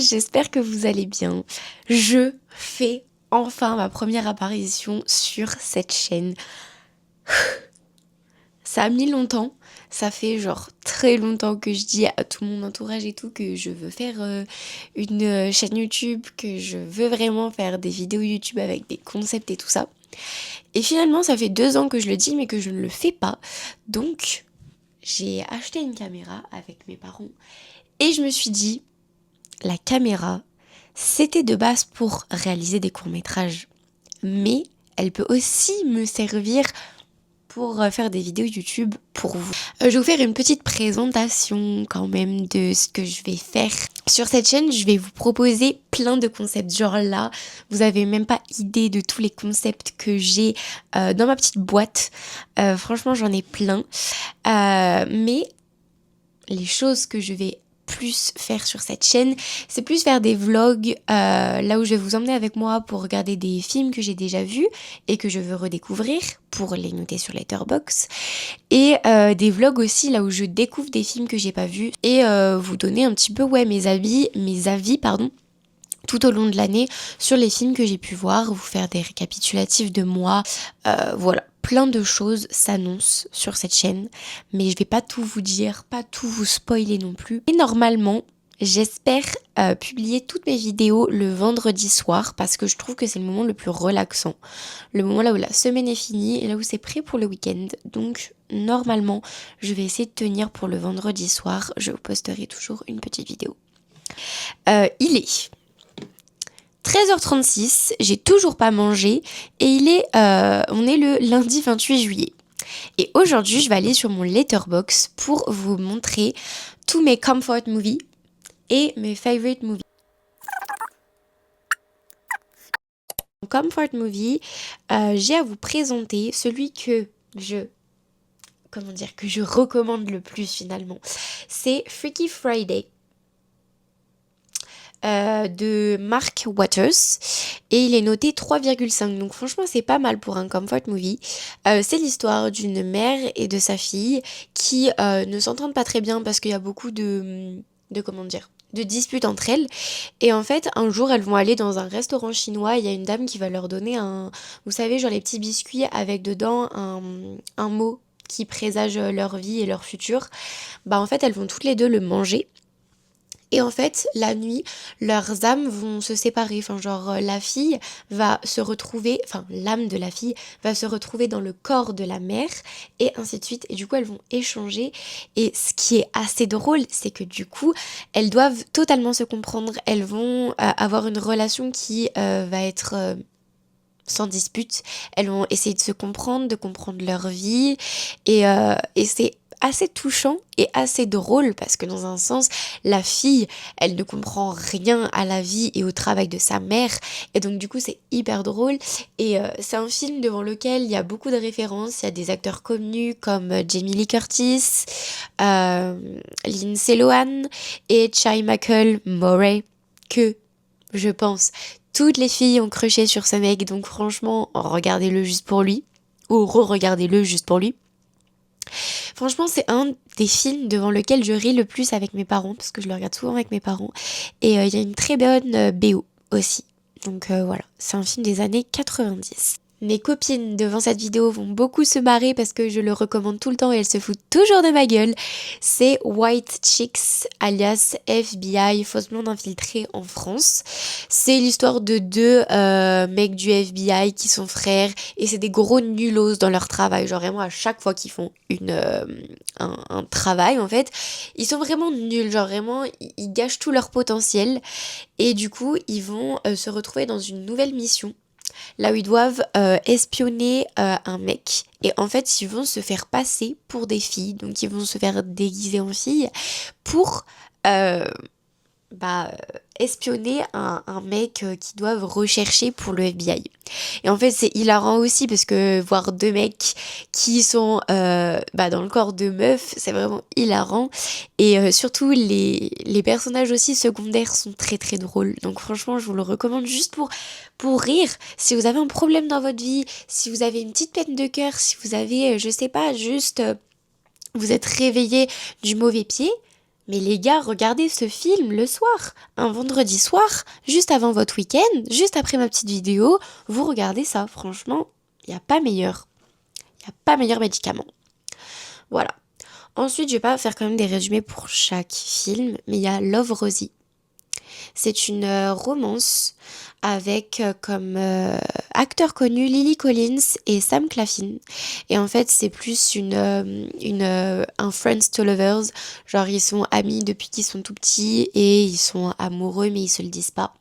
j'espère que vous allez bien. Je fais enfin ma première apparition sur cette chaîne. Ça a mis longtemps, ça fait genre très longtemps que je dis à tout mon entourage et tout que je veux faire une chaîne YouTube, que je veux vraiment faire des vidéos YouTube avec des concepts et tout ça. Et finalement ça fait 2 ans que je le dis mais que je ne le fais pas. Donc j'ai acheté une caméra avec mes parents et je me suis dit, la caméra, c'était de base pour réaliser des courts-métrages. Mais elle peut aussi me servir pour faire des vidéos YouTube pour vous. Je vais vous faire une petite présentation quand même de ce que je vais faire. Sur cette chaîne, je vais vous proposer plein de concepts. Genre là, vous avez même pas idée de tous les concepts que j'ai dans ma petite boîte. Franchement, j'en ai plein. Mais les choses que je vais plus faire sur cette chaîne, c'est plus faire des vlogs là où je vais vous emmener avec moi pour regarder des films que j'ai déjà vus et que je veux redécouvrir pour les noter sur Letterboxd, et des vlogs aussi là où je découvre des films que j'ai pas vus et vous donner un petit peu mes avis pardon, tout au long de l'année sur les films que j'ai pu voir, vous faire des récapitulatifs de moi, voilà. Plein de choses s'annoncent sur cette chaîne, mais je vais pas tout vous dire, pas tout vous spoiler non plus. Et normalement, j'espère publier toutes mes vidéos le vendredi soir parce que je trouve que c'est le moment le plus relaxant. Le moment là où la semaine est finie et là où c'est prêt pour le week-end. Donc normalement, je vais essayer de tenir pour le vendredi soir. Je vous posterai toujours une petite vidéo. Il est 13h36, j'ai toujours pas mangé et on est le lundi 28 juillet. Et aujourd'hui, je vais aller sur mon Letterboxd pour vous montrer tous mes comfort movies et mes favorite movies. Comfort movie, j'ai à vous présenter celui que je recommande le plus finalement. C'est Freaky Friday. De Mark Waters et il est noté 3,5, donc franchement c'est pas mal pour un comfort movie. C'est l'histoire d'une mère et de sa fille qui ne s'entendent pas très bien parce qu'il y a beaucoup de disputes entre elles, et en fait un jour elles vont aller dans un restaurant chinois, il y a une dame qui va leur donner vous savez, genre les petits biscuits avec dedans un mot qui présage leur vie et leur futur. Bah en fait elles vont toutes les deux le manger. Et en fait, la nuit, leurs âmes vont se séparer. Enfin, genre, la fille va se retrouver, enfin, l'âme de la fille va se retrouver dans le corps de la mère, et ainsi de suite. Et du coup, elles vont échanger. Et ce qui est assez drôle, c'est que du coup, elles doivent totalement se comprendre. Elles vont avoir une relation qui va être sans dispute. Elles vont essayer de comprendre leur vie. Et c'est assez touchant et assez drôle parce que dans un sens, la fille, elle ne comprend rien à la vie et au travail de sa mère, et donc du coup c'est hyper drôle. Et c'est un film devant lequel il y a beaucoup de références. Il y a des acteurs connus comme Jamie Lee Curtis, Lindsay Lohan et Chiwetel Ejiofor, que je pense toutes les filles ont crushé sur ce mec. Donc franchement, regardez-le juste pour lui, ou re-regardez-le juste pour lui. Franchement, c'est un des films devant lequel je ris le plus avec mes parents, parce que je le regarde souvent avec mes parents. Et il y a une très bonne BO aussi. Donc voilà, c'est un film des années 90. Mes copines devant cette vidéo vont beaucoup se marrer parce que je le recommande tout le temps et elles se foutent toujours de ma gueule. C'est White Chicks, alias FBI, fausse blonde infiltrée en France. C'est l'histoire de deux mecs du FBI qui sont frères, et c'est des gros nulos dans leur travail. Genre vraiment à chaque fois qu'ils font un travail, en fait, ils sont vraiment nuls. Genre vraiment, ils gâchent tout leur potentiel. Et du coup, ils vont se retrouver dans une nouvelle mission, là où ils doivent espionner un mec. Et en fait, ils vont se faire passer pour des filles. Donc, ils vont se faire déguiser en filles pour espionner un mec qu'ils doivent rechercher pour le FBI. Et en fait, c'est hilarant aussi parce que voir deux mecs qui sont dans le corps de meufs, c'est vraiment hilarant. Et surtout, les personnages aussi secondaires sont très très drôles. Donc franchement, je vous le recommande juste pour rire. Si vous avez un problème dans votre vie, si vous avez une petite peine de cœur, si vous avez, je sais pas, juste vous êtes réveillé du mauvais pied, Mais les gars, regardez ce film le soir, un vendredi soir, juste avant votre week-end, juste après ma petite vidéo, vous regardez ça. Franchement, il n'y a pas meilleur. Il n'y a pas meilleur médicament. Voilà. Ensuite, je vais pas faire quand même des résumés pour chaque film, mais il y a Love Rosie. C'est une romance avec comme acteurs connus Lily Collins et Sam Claflin. Et en fait, c'est plus un Friends to Lovers. Genre, ils sont amis depuis qu'ils sont tout petits et ils sont amoureux, mais ils se le disent pas.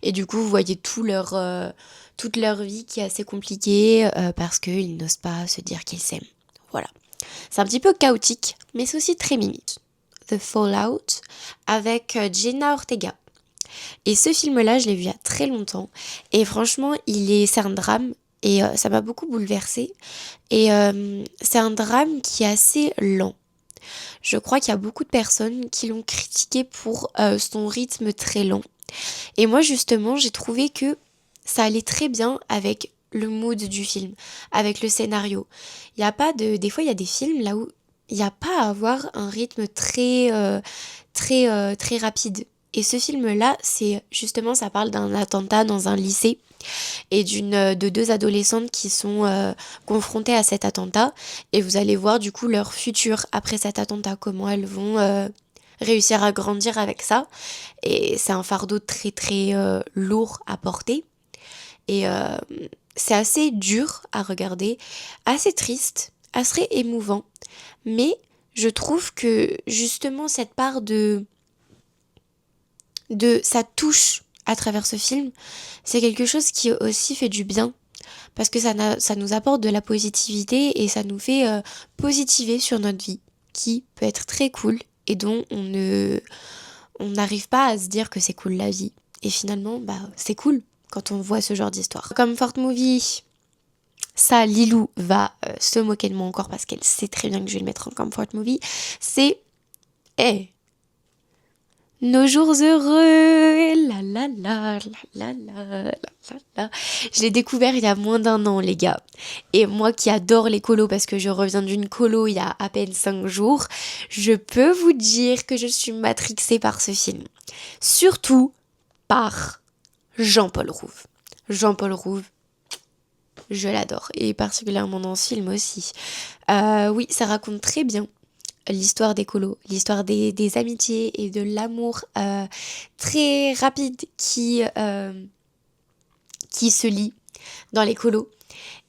Et du coup, vous voyez toute leur vie qui est assez compliquée parce qu'ils n'osent pas se dire qu'ils s'aiment. Voilà. C'est un petit peu chaotique, mais c'est aussi très mimi. The Fallout avec Jenna Ortega. Et ce film-là, je l'ai vu il y a très longtemps. Et franchement, c'est un drame. Et ça m'a beaucoup bouleversée. Et c'est un drame qui est assez lent. Je crois qu'il y a beaucoup de personnes qui l'ont critiqué pour son rythme très lent. Et moi, justement, j'ai trouvé que ça allait très bien avec le mood du film, avec le scénario. Il y a pas de... Des fois, il y a des films là où il n'y a pas à avoir un rythme très rapide. Et ce film-là, c'est justement, ça parle d'un attentat dans un lycée et de deux adolescentes qui sont confrontées à cet attentat. Et vous allez voir du coup leur futur après cet attentat, comment elles vont réussir à grandir avec ça. Et c'est un fardeau très lourd à porter. Et c'est assez dur à regarder, assez triste, assez émouvant. Mais je trouve que justement cette part de ça touche à travers ce film, c'est quelque chose qui aussi fait du bien. Parce que ça nous apporte de la positivité et ça nous fait positiver sur notre vie, qui peut être très cool et dont on n'arrive pas à se dire que c'est cool la vie. Et finalement, bah, c'est cool quand on voit ce genre d'histoire. Comme Fort Movie, ça, Lilou va se moquer de moi encore parce qu'elle sait très bien que je vais le mettre en Comfort Movie. C'est Nos jours heureux, la. Je l'ai découvert il y a moins d'un an, les gars. Et moi qui adore les colos parce que je reviens d'une colo il y a à peine 5 jours, je peux vous dire que je suis matrixée par ce film. Surtout par Jean-Paul Rouve. Jean-Paul Rouve, je l'adore. Et particulièrement dans ce film aussi. Oui, ça raconte très bien l'histoire des colos, l'histoire des amitiés et de l'amour très rapide qui se lie dans les colos.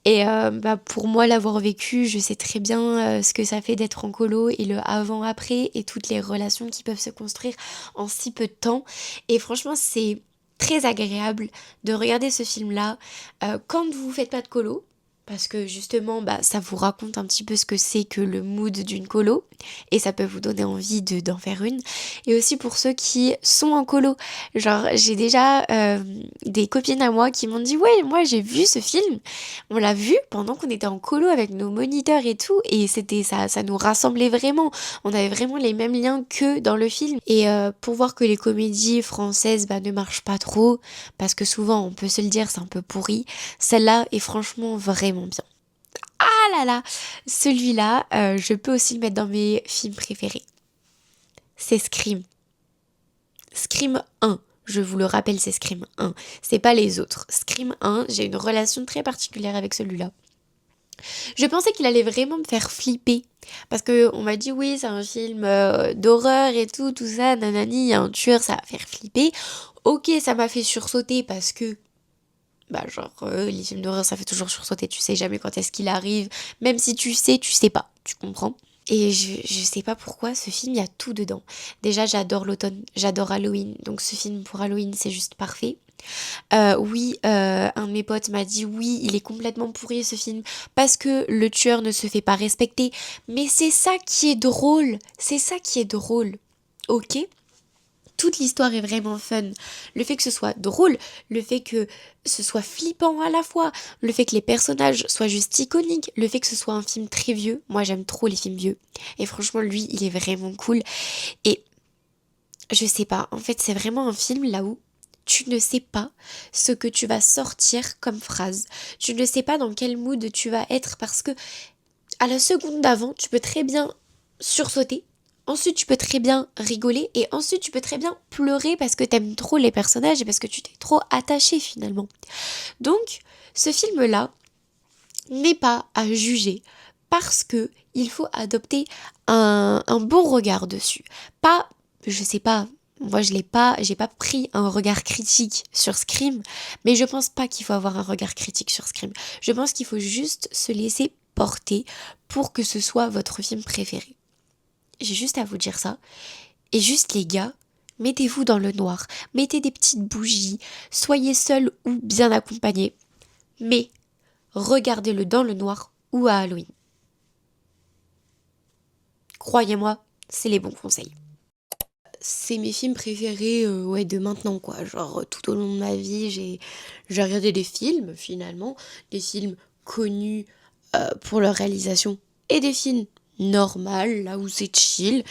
Et bah, pour moi, l'avoir vécu, je sais très bien ce que ça fait d'être en colo et le avant-après et toutes les relations qui peuvent se construire en si peu de temps. Et franchement, c'est très agréable de regarder ce film-là quand vous faites pas de colo. Parce que justement, bah, ça vous raconte un petit peu ce que c'est que le mood d'une colo. Et ça peut vous donner envie d'en faire une. Et aussi pour ceux qui sont en colo. Genre, j'ai déjà des copines à moi qui m'ont dit ouais, moi j'ai vu ce film. On l'a vu pendant qu'on était en colo avec nos moniteurs et tout. Et c'était ça nous rassemblait vraiment. On avait vraiment les mêmes liens que dans le film. Et pour voir que les comédies françaises bah, ne marchent pas trop. Parce que souvent, on peut se le dire, c'est un peu pourri. Celle-là est franchement vraiment bien. Ah là là, celui-là, je peux aussi le mettre dans mes films préférés. C'est Scream. Scream 1. Je vous le rappelle, c'est Scream 1. C'est pas les autres. Scream 1, j'ai une relation très particulière avec celui-là. Je pensais qu'il allait vraiment me faire flipper. Parce que on m'a dit oui, c'est un film d'horreur et tout ça, nanani, il y a un tueur, ça va faire flipper. Ok, ça m'a fait sursauter parce que bah genre les films d'horreur ça fait toujours sursauter, tu sais jamais quand est-ce qu'il arrive, même si tu sais pas, tu comprends. Et je sais pas pourquoi ce film, il y a tout dedans. Déjà j'adore l'automne, j'adore Halloween, donc ce film pour Halloween c'est juste parfait. Oui, un de mes potes m'a dit oui, il est complètement pourri ce film parce que le tueur ne se fait pas respecter. Mais c'est ça qui est drôle, c'est ça qui est drôle, ok? Toute l'histoire est vraiment fun. Le fait que ce soit drôle, le fait que ce soit flippant à la fois, le fait que les personnages soient juste iconiques, le fait que ce soit un film très vieux. Moi, j'aime trop les films vieux. Et franchement, lui, il est vraiment cool. Et je sais pas, en fait, c'est vraiment un film là où tu ne sais pas ce que tu vas sortir comme phrase. Tu ne sais pas dans quel mood tu vas être parce que à la seconde d'avant, tu peux très bien sursauter Ensuite, tu peux très bien rigoler et ensuite, tu peux très bien pleurer parce que t'aimes trop les personnages et parce que tu t'es trop attaché finalement. Donc, ce film-là n'est pas à juger parce que il faut adopter un bon regard dessus. Pas, je sais pas, moi j'ai pas pris un regard critique sur Scream, mais je pense pas qu'il faut avoir un regard critique sur Scream. Je pense qu'il faut juste se laisser porter pour que ce soit votre film préféré. J'ai juste à vous dire ça. Et juste les gars, mettez-vous dans le noir, mettez des petites bougies, soyez seul ou bien accompagné, mais regardez-le dans le noir ou à Halloween. Croyez-moi, c'est les bons conseils. C'est mes films préférés ouais, de maintenant, quoi. Genre, tout au long de ma vie, j'ai regardé des films, finalement. Des films connus pour leur réalisation. Et des films normaux, là où c'est chill.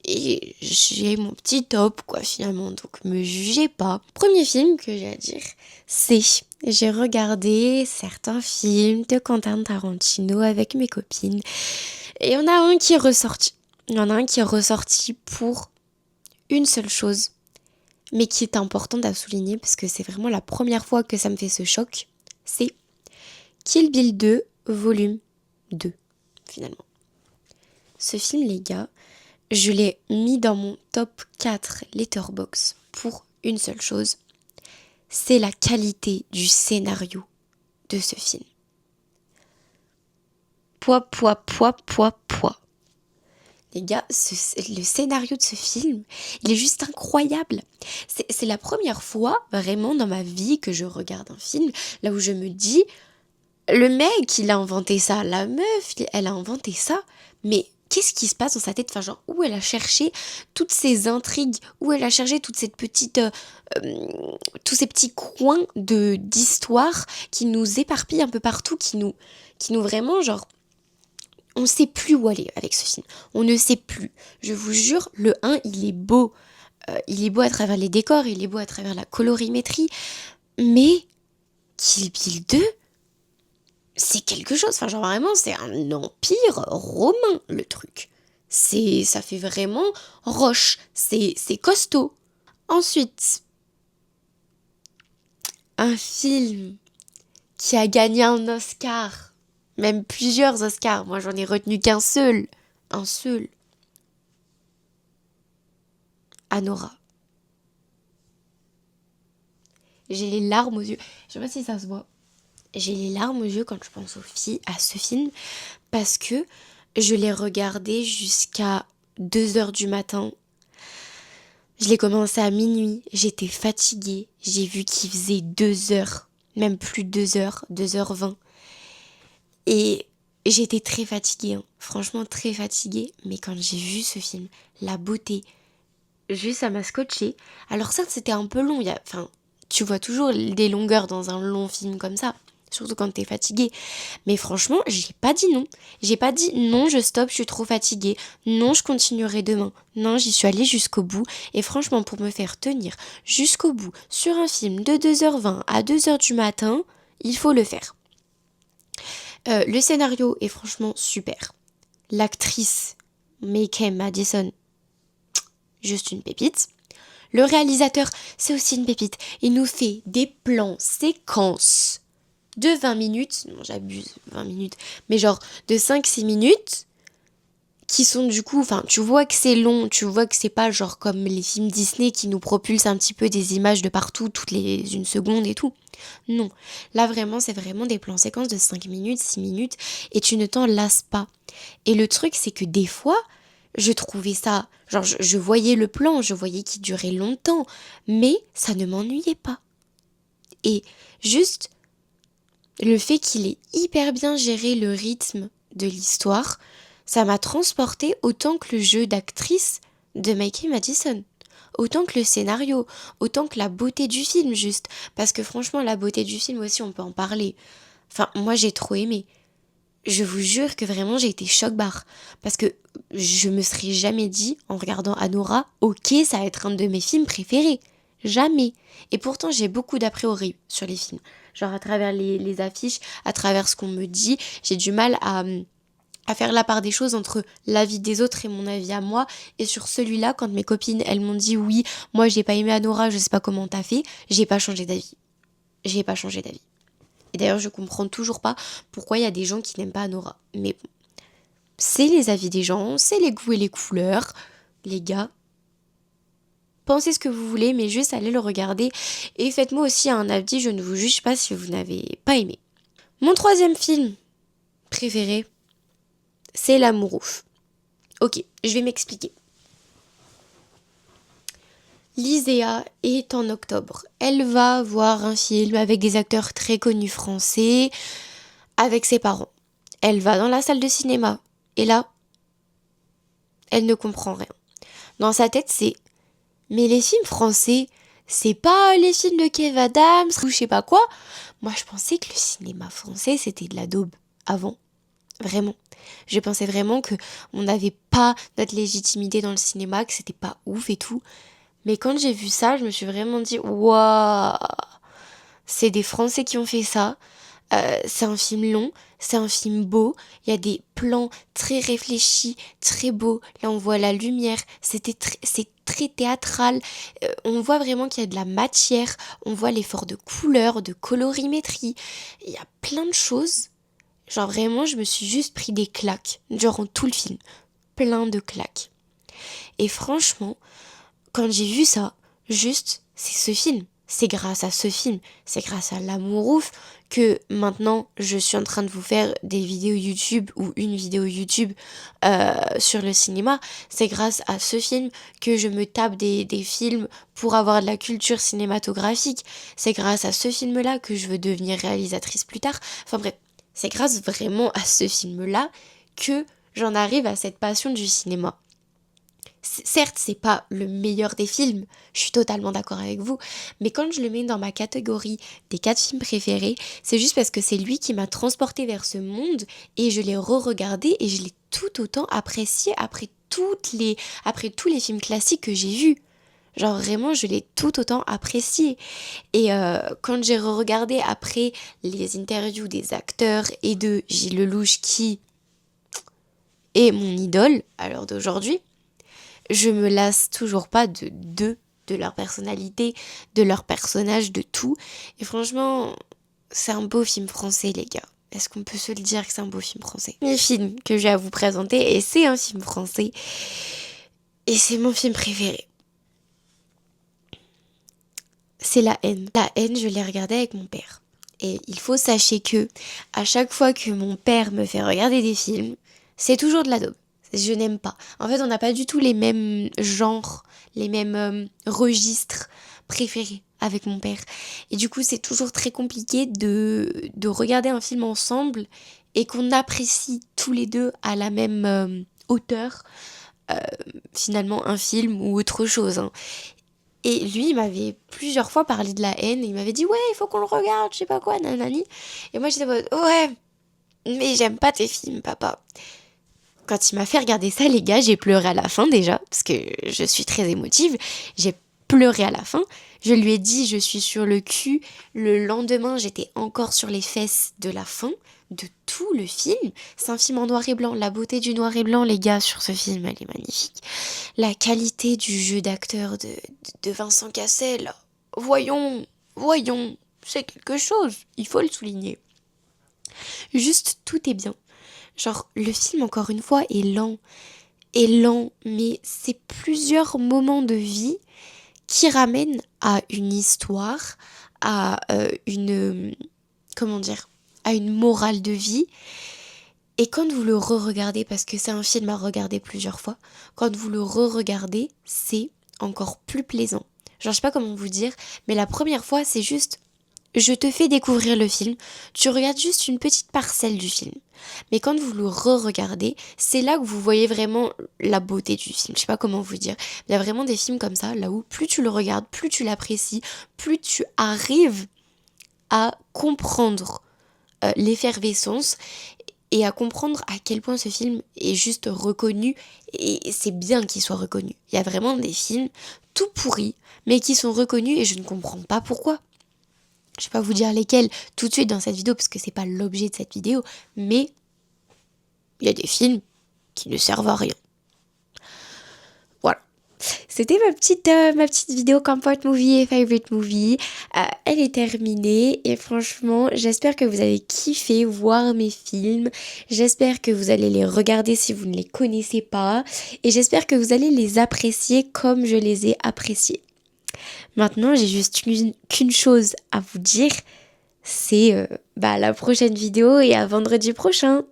Et j'ai mon petit top, quoi, finalement. Donc, me jugez pas. Premier film que j'ai à dire, c'est... J'ai regardé certains films de Quentin Tarantino avec mes copines. Et il y en a un qui est ressorti. Il y en a un qui est ressorti pour une seule chose, mais qui est importante à souligner parce que c'est vraiment la première fois que ça me fait ce choc. C'est Kill Bill 2, volume 2, finalement. Ce film, les gars, je l'ai mis dans mon top 4 Letterboxd pour une seule chose. C'est la qualité du scénario de ce film. Poids. Les gars, le scénario de ce film, il est juste incroyable. C'est la première fois vraiment dans ma vie que je regarde un film là où je me dis, le mec, il a inventé ça, la meuf, elle a inventé ça, mais qu'est-ce qui se passe dans sa tête? Enfin, genre, où elle a cherché toutes ces intrigues, où elle a cherché toutes ces petites, tous ces petits coins d'histoire qui nous éparpillent un peu partout, qui nous vraiment, genre, on ne sait plus où aller avec ce film. On ne sait plus. Je vous jure, le 1, il est beau. Il est beau à travers les décors, il est beau à travers la colorimétrie. Mais Kill Bill 2, c'est quelque chose. Enfin, genre vraiment, c'est un empire romain, le truc. Ça fait vraiment roche. C'est costaud. Ensuite, un film qui a gagné un Oscar. Même plusieurs Oscars. Moi, j'en ai retenu qu'un seul. Un seul. Anora. J'ai les larmes aux yeux. Je sais pas si ça se voit. J'ai les larmes aux yeux quand je pense à ce film parce que je l'ai regardé jusqu'à 2 heures du matin. Je l'ai commencé à minuit. J'étais fatiguée. J'ai vu qu'il faisait 2 heures. Même plus de 2 heures. 2h20. Et j'étais très fatiguée. Hein. Franchement très fatiguée. Mais quand j'ai vu ce film, la beauté, juste ça m'a scotché. Alors certes c'était un peu long. Enfin, tu vois toujours des longueurs dans un long film comme ça. Surtout quand t'es fatigué. Mais franchement, j'ai pas dit non. J'ai pas dit non, je stoppe, je suis trop fatiguée. Non, je continuerai demain. Non, j'y suis allée jusqu'au bout. Et franchement, pour me faire tenir jusqu'au bout sur un film de 2h20 à 2h du matin, il faut le faire. Le scénario est franchement super. L'actrice May-Kay Madison, juste une pépite. Le réalisateur, c'est aussi une pépite. Il nous fait des plans séquences de 20 minutes, non j'abuse, 20 minutes, mais genre de 5-6 minutes, qui sont du coup, enfin tu vois que c'est long, tu vois que c'est pas genre comme les films Disney qui nous propulsent un petit peu des images de partout toutes les 1 seconde et tout. Non, là vraiment c'est vraiment des plans séquences de 5 minutes, 6 minutes, et tu ne t'en lasses pas. Et le truc c'est que des fois, je trouvais ça, genre je voyais le plan, je voyais qu'il durait longtemps, mais ça ne m'ennuyait pas. Et juste le fait qu'il ait hyper bien géré le rythme de l'histoire, ça m'a transporté autant que le jeu d'actrice de May-Kay Madison. Autant que le scénario, autant que la beauté du film juste. Parce que franchement, la beauté du film aussi, on peut en parler. Enfin, moi j'ai trop aimé. Je vous jure que vraiment j'ai été choc-barre. Parce que je me serais jamais dit, en regardant Anora, ok, ça va être un de mes films préférés. Jamais. Et pourtant, j'ai beaucoup d'a priori sur les films. Genre à travers les affiches, à travers ce qu'on me dit, j'ai du mal à faire la part des choses entre l'avis des autres et mon avis à moi. Et sur celui-là, quand mes copines, elles m'ont dit oui, moi j'ai pas aimé Anora, je sais pas comment t'as fait, j'ai pas changé d'avis. J'ai pas changé d'avis. Et d'ailleurs, je comprends toujours pas pourquoi il y a des gens qui n'aiment pas Anora. Mais bon, c'est les avis des gens, c'est les goûts et les couleurs. Les gars, pensez ce que vous voulez, mais juste allez le regarder. Et faites-moi aussi un avis, je ne vous juge pas si vous n'avez pas aimé. Mon troisième film préféré, c'est L'amour ouf. Ok, je vais m'expliquer. Lisea est en octobre. Elle va voir un film avec des acteurs très connus français, avec ses parents. Elle va dans la salle de cinéma. Et là, elle ne comprend rien. Dans sa tête, c'est mais les films français, c'est pas les films de Kev Adams ou je sais pas quoi. Moi, je pensais que le cinéma français, c'était de la daube avant. Vraiment. Je pensais vraiment que on n'avait pas notre légitimité dans le cinéma, que c'était pas ouf et tout. Mais quand j'ai vu ça, je me suis vraiment dit waouh, c'est des Français qui ont fait ça. C'est un film long, c'est un film beau, il y a des plans très réfléchis, très beaux. Là, on voit la lumière, c'est très théâtral. On voit vraiment qu'il y a de la matière, on voit l'effort de couleur, de colorimétrie. Il y a plein de choses. Genre vraiment, je me suis juste pris des claques, durant tout le film. Plein de claques. Et franchement, quand j'ai vu ça, juste, c'est ce film. C'est grâce à ce film, c'est grâce à L'amour ouf que maintenant je suis en train de vous faire des vidéos YouTube ou une vidéo YouTube sur le cinéma. C'est grâce à ce film que je me tape des films pour avoir de la culture cinématographique. C'est grâce à ce film-là que je veux devenir réalisatrice plus tard. Enfin bref, c'est grâce vraiment à ce film-là que j'en arrive à cette passion du cinéma. Certes, c'est pas le meilleur des films, je suis totalement d'accord avec vous, mais quand je le mets dans ma catégorie des 4 films préférés, c'est juste parce que c'est lui qui m'a transporté vers ce monde et je l'ai re-regardé et je l'ai tout autant apprécié après tous les films classiques que j'ai vus. Genre vraiment, je l'ai tout autant apprécié. Et quand j'ai re-regardé après les interviews des acteurs et de Gilles Lelouch qui est mon idole à l'heure d'aujourd'hui, je me lasse toujours pas de leur personnalité, de leur personnage, de tout. Et franchement, c'est un beau film français, les gars. Est-ce qu'on peut se le dire que c'est un beau film français? Le film que j'ai à vous présenter, et c'est un film français, et c'est mon film préféré. C'est La haine. La haine, je l'ai regardé avec mon père. Et il faut sachez que, à chaque fois que mon père me fait regarder des films, c'est toujours de la daube. Je n'aime pas. En fait, on n'a pas du tout les mêmes genres, les mêmes registres préférés avec mon père. Et du coup, c'est toujours très compliqué de regarder un film ensemble et qu'on apprécie tous les deux à la même hauteur, euh, finalement, un film ou autre chose, hein. Et lui, il m'avait plusieurs fois parlé de La haine et il m'avait dit ouais, il faut qu'on le regarde, je sais pas quoi, nanani. Et moi, j'étais en mode ouais, mais j'aime pas tes films, papa. Quand il m'a fait regarder ça, les gars, j'ai pleuré à la fin déjà, parce que je suis très émotive. J'ai pleuré à la fin. Je lui ai dit, je suis sur le cul. Le lendemain, j'étais encore sur les fesses de la fin, de tout le film. C'est un film en noir et blanc. La beauté du noir et blanc, les gars, sur ce film, elle est magnifique. La qualité du jeu d'acteur de Vincent Cassel, voyons, c'est quelque chose. Il faut le souligner. Juste, tout est bien. Genre, le film, encore une fois, est lent, mais c'est plusieurs moments de vie qui ramènent à une histoire, à comment dire, à une morale de vie. Et quand vous le re-regardez, parce que c'est un film à regarder plusieurs fois, quand vous le re-regardez, c'est encore plus plaisant. Genre, je sais pas comment vous dire, mais la première fois, c'est juste je te fais découvrir le film, tu regardes juste une petite parcelle du film. Mais quand vous le re-regardez, c'est là que vous voyez vraiment la beauté du film. Je sais pas comment vous dire. Il y a vraiment des films comme ça, là où plus tu le regardes, plus tu l'apprécies, plus tu arrives à comprendre l'effervescence et à comprendre à quel point ce film est juste reconnu et c'est bien qu'il soit reconnu. Il y a vraiment des films tout pourris, mais qui sont reconnus et je ne comprends pas pourquoi. Je vais pas vous dire lesquels tout de suite dans cette vidéo parce que c'est pas l'objet de cette vidéo, mais il y a des films qui ne servent à rien. Voilà. C'était ma petite vidéo Comfort Movie et Favorite Movie. Elle est terminée et franchement, j'espère que vous avez kiffé voir mes films. J'espère que vous allez les regarder si vous ne les connaissez pas. Et j'espère que vous allez les apprécier comme je les ai appréciés. Maintenant, j'ai juste qu'une chose à vous dire. C'est la prochaine vidéo et à vendredi prochain.